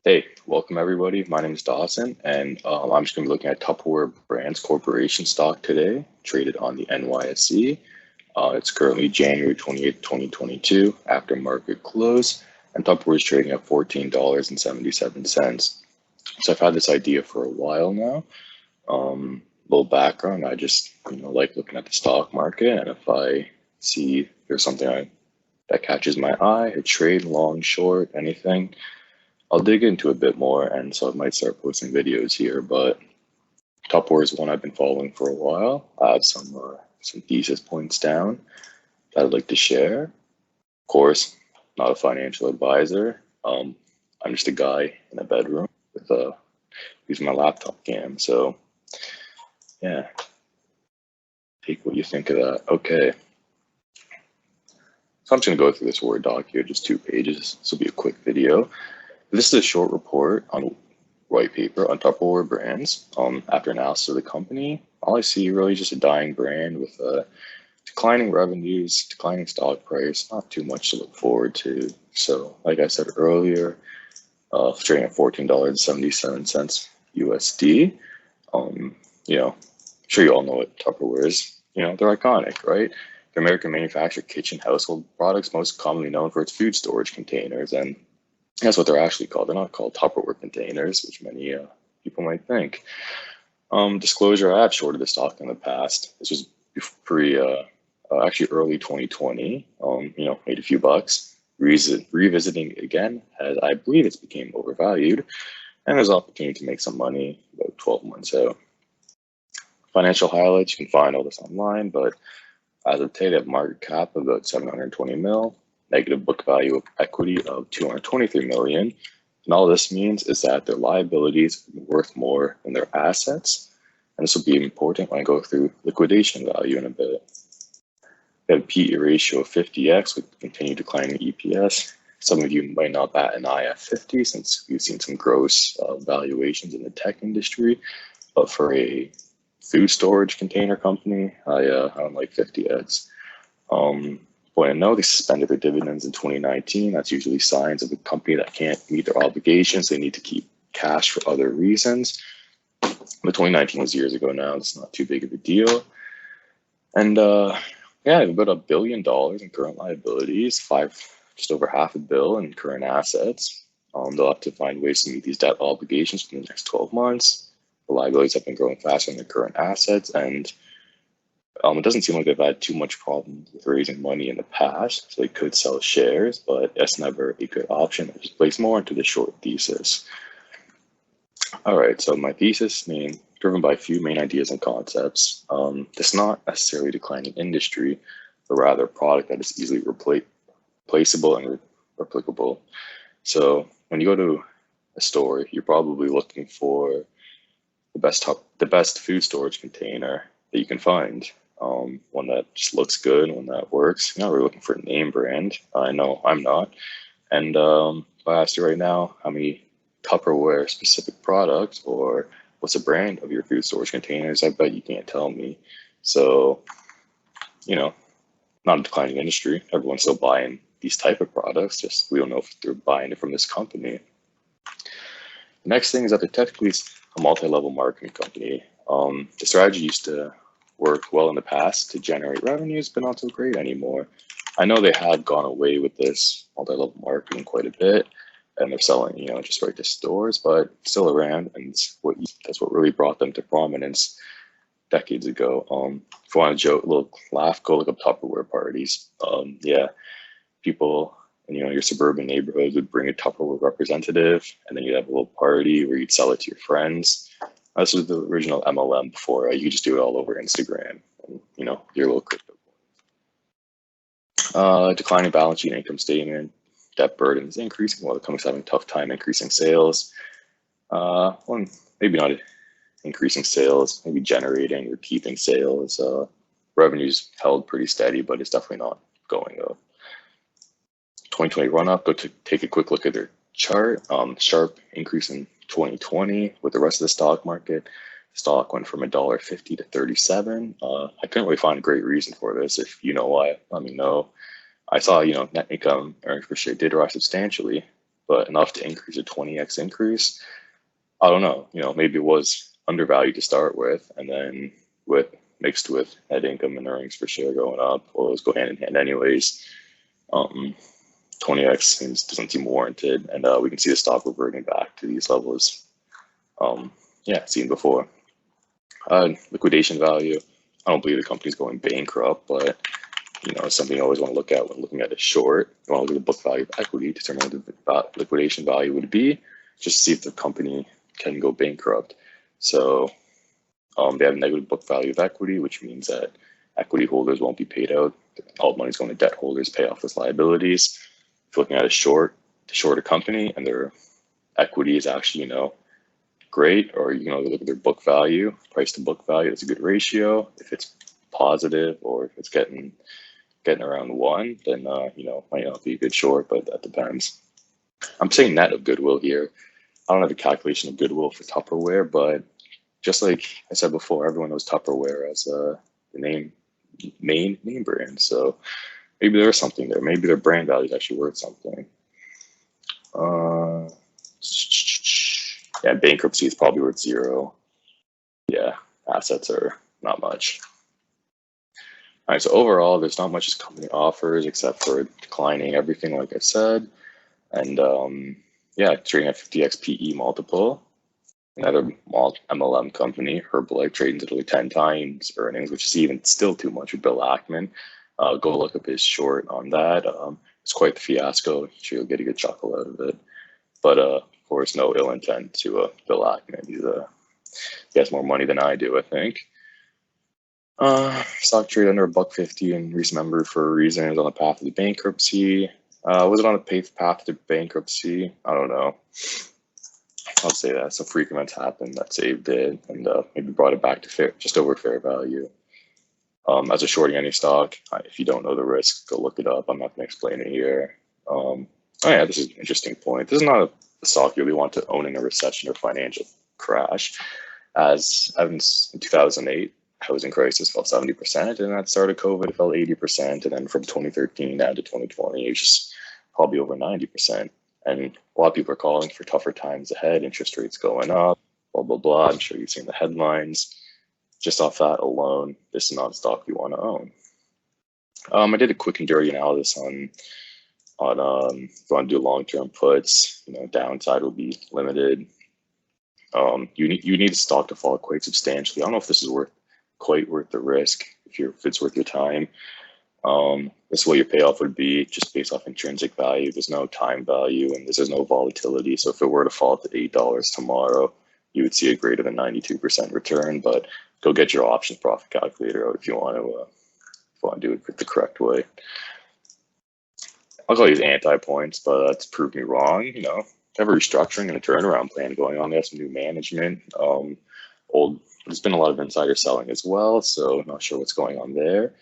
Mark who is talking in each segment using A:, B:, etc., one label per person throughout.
A: Hey, welcome everybody. My name is Dawson, and I'm just going to be looking at Tupperware Brands Corporation stock today, traded on the NYSE. It's currently January 28th, 2022, after market close, and Tupperware is trading at $14.77. So I've had this idea for a while now. Little background, I just like looking at the stock market, and if I see there's something that catches my eye, a trade, long, short, anything, I'll dig into a bit more, and so I might start posting videos here. But Tupperware is one I've been following for a while. I have some thesis points down that I'd like to share. Of course, not a financial advisor. I'm just a guy in a bedroom with using my laptop cam. So yeah, take what you think of that. Okay. So I'm just gonna go through this Word doc here, just 2 pages. This will be a quick video. This is a short report on white paper on Tupperware Brands. After analysis of the company, all I see really is just a dying brand with declining revenues, declining stock price, not too much to look forward to. So like I said earlier, trading at $14.77 USD. I'm sure you all know what Tupperware is. They're iconic, right? They're American manufactured kitchen household products, most commonly known for its food storage containers, and that's what they're actually called. They're not called Tupperware containers, which many people might think. Disclosure, I have shorted the stock in the past. This was actually early 2020, made a few bucks. Revisiting again, as I believe it's became overvalued, and there's opportunity to make some money about 12 months out. Financial highlights, you can find all this online, but as of today, they have market cap of about 720 mil. Negative book value of equity of 223 million. And all this means is that their liabilities are worth more than their assets. And this will be important when I go through liquidation value in a bit. They have a PE ratio of 50x with continued declining EPS. Some of you might not bat an eye at 50 since we've seen some gross valuations in the tech industry. But for a food storage container company, I don't like 50x. Point to know, they suspended their dividends in 2019. That's usually signs of a company that can't meet their obligations. They need to keep cash for other reasons. But 2019 was years ago now. It's not too big of a deal. And they have about $1 billion in current liabilities, just over $500 million in current assets. They'll have to find ways to meet these debt obligations in the next 12 months. The liabilities have been growing faster than the current assets, and it doesn't seem like they've had too much problem with raising money in the past, so they could sell shares, but that's never a good option. It just plays more into the short thesis. All right, so my thesis, driven by a few main ideas and concepts. It's not necessarily a declining industry, but rather a product that is easily replaceable and replicable. So when you go to a store, you're probably looking for the best food storage container that you can find. One that just looks good, one that works. You're not really looking for a name brand. I know I'm not. And if I ask you right now, how many Tupperware specific products or what's the brand of your food storage containers, I bet you can't tell me. So, not a declining industry. Everyone's still buying these type of products, just we don't know if they're buying it from this company. The next thing is that they're technically a multi-level marketing company. The strategy used to work well in the past to generate revenues, but not so great anymore. I know they had gone away with this multi-level marketing quite a bit, and they're selling, just right to stores, but still around, and that's what really brought them to prominence decades ago. If you want to joke, a little laugh, go look up Tupperware parties. People in your suburban neighborhood would bring a Tupperware representative, and then you'd have a little party where you'd sell it to your friends. This was the original MLM before. You could just do it all over Instagram, and, your little crypto. Declining balance sheet, income statement, debt burden is increasing while the company's having a tough time increasing sales. Maybe not increasing sales, maybe generating or keeping sales. Revenues held pretty steady, but it's definitely not going up. 2020 run up, take a quick look at their chart. Sharp increase in 2020 with the rest of the stock market. Stock went from $1.50 to $37. I couldn't really find a great reason for this. If you know why, let me know. I saw, net income, earnings per share did rise substantially, but enough to increase a 20x increase. I don't know, maybe it was undervalued to start with, and then mixed with net income and earnings per share going up, or those go hand in hand anyways. 20x doesn't seem warranted, and we can see the stock reverting back to these levels. Seen before. Liquidation value. I don't believe the company's going bankrupt, but it's something you always want to look at when looking at a short. You want to look at the book value of equity to determine what the liquidation value would be, just to see if the company can go bankrupt. So they have a negative book value of equity, which means that equity holders won't be paid out. All the money is going to debt holders, pay off those liabilities. If you're looking at to short a company and their equity is actually, great, or look at their book value, price to book value, that's a good ratio. If it's positive or if it's getting around 1, then might not be a good short, but that depends. I'm saying net of goodwill here. I don't have a calculation of goodwill for Tupperware, but just like I said before, everyone knows Tupperware as the main name brand. So maybe there's something there. Maybe their brand value is actually worth something. Yeah, bankruptcy is probably worth 0. Yeah, assets are not much. All right, so overall, there's not much this company offers except for declining everything, like I said. And trading at 50x PE multiple. Another MLM company, Herbalife, trading at only 10 times earnings, which is even still too much with Bill Ackman. Go look up his short on that. It's quite the fiasco. I'm sure you'll get a good chuckle out of it. But of course, no ill intent to Bill Ackman. He has more money than I do, I think. Stock trade under $1.50 in recent memory for a reason. It was on the path to bankruptcy. Was it on a path to bankruptcy? I don't know. I'll say that. Some freak events happened that saved it and maybe brought it back to just over fair value. As a shorting any stock, if you don't know the risk, go look it up. I'm not going to explain it here. This is an interesting point. This is not a stock you really want to own in a recession or financial crash. As evidence in 2008, housing crisis fell 70%, and at the start of COVID, it fell 80%, and then from 2013 down to 2020, it's just probably over 90%. And a lot of people are calling for tougher times ahead, interest rates going up, blah, blah, blah. I'm sure you've seen the headlines. Just off that alone, this is not a stock you want to own. I did a quick and dirty analysis on if you want to do long-term puts, downside will be limited. You need the stock to fall quite substantially. I don't know if this is quite worth the risk, if it's worth your time. This is what your payoff would be just based off intrinsic value. There's no time value and there's no volatility. So if it were to fall to $8 tomorrow, you would see a greater than 92% return. But go get your options profit calculator out if you want to do it the correct way. I'll call these anti-points, but that's proved me wrong. Have a restructuring and a turnaround plan going on. They have some new management. There's been a lot of insider selling as well, so I'm not sure what's going on there.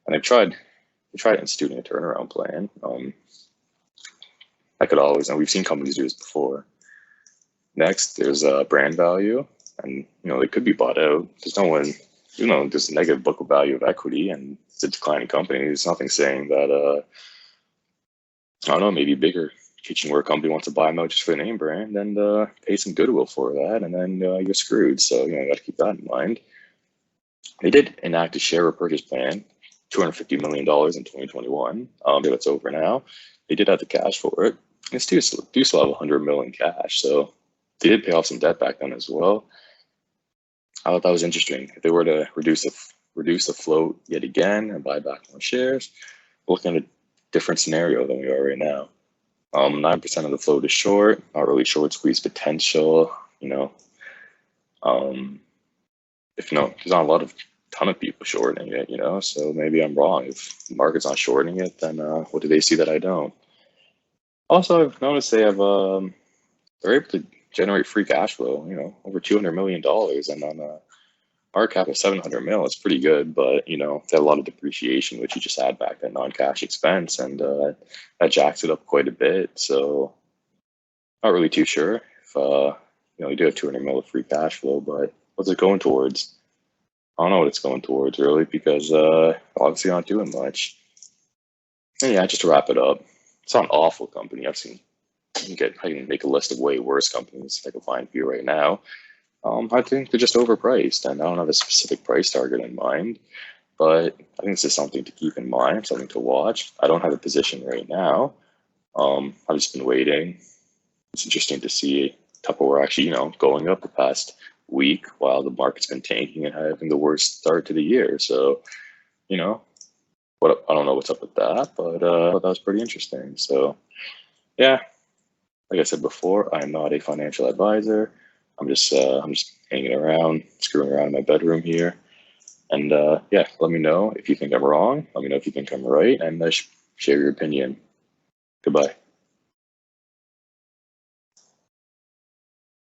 A: And they've tried instituting a turnaround plan. I could always, and we've seen companies do this before. Next, there's brand value, and they could be bought out. There's no one, there's a negative book value of equity, and it's a declining company. There's nothing saying that I don't know, maybe a bigger kitchenware company wants to buy them out just for the name brand and pay some goodwill for that, and then you're screwed. So you got to keep that in mind. They did enact a share repurchase plan, $250 million in 2021. That's over now. They did have the cash for it. They do still have $100 million cash, so they did pay off some debt back then as well. I thought that was interesting. If they were to reduce the float yet again and buy back more shares, we're looking at a different scenario than we are right now. 9% of the float is short, not really short squeeze potential. There's not a ton of people shorting it, so maybe I'm wrong. If the market's not shorting it, then what do they see that I don't? Also, I've noticed they're able to generate free cash flow, over $200 million, and on a market cap of 700 mil, it's pretty good, but they have a lot of depreciation, which you just add back that non-cash expense, and that jacks it up quite a bit. So not really too sure if you do have 200 mil of free cash flow, but what's it going towards? I don't know what it's going towards really, because obviously not doing much. And yeah, just to wrap it up, it's not an awful company. I've seen I can make a list of way worse companies I can find for you right now. I think they're just overpriced, and I don't have a specific price target in mind, but I think this is something to keep in mind, something to watch. I don't have a position right now. I've just been waiting. It's interesting to see Tupperware actually, going up the past week while the market's been tanking and having the worst start to the year. So, I don't know what's up with that, but that was pretty interesting. So, yeah, like I said before, I'm not a financial advisor. I'm just hanging around, screwing around in my bedroom here. And yeah, let me know if you think I'm wrong. Let me know if you think I'm right, and share your opinion. Goodbye.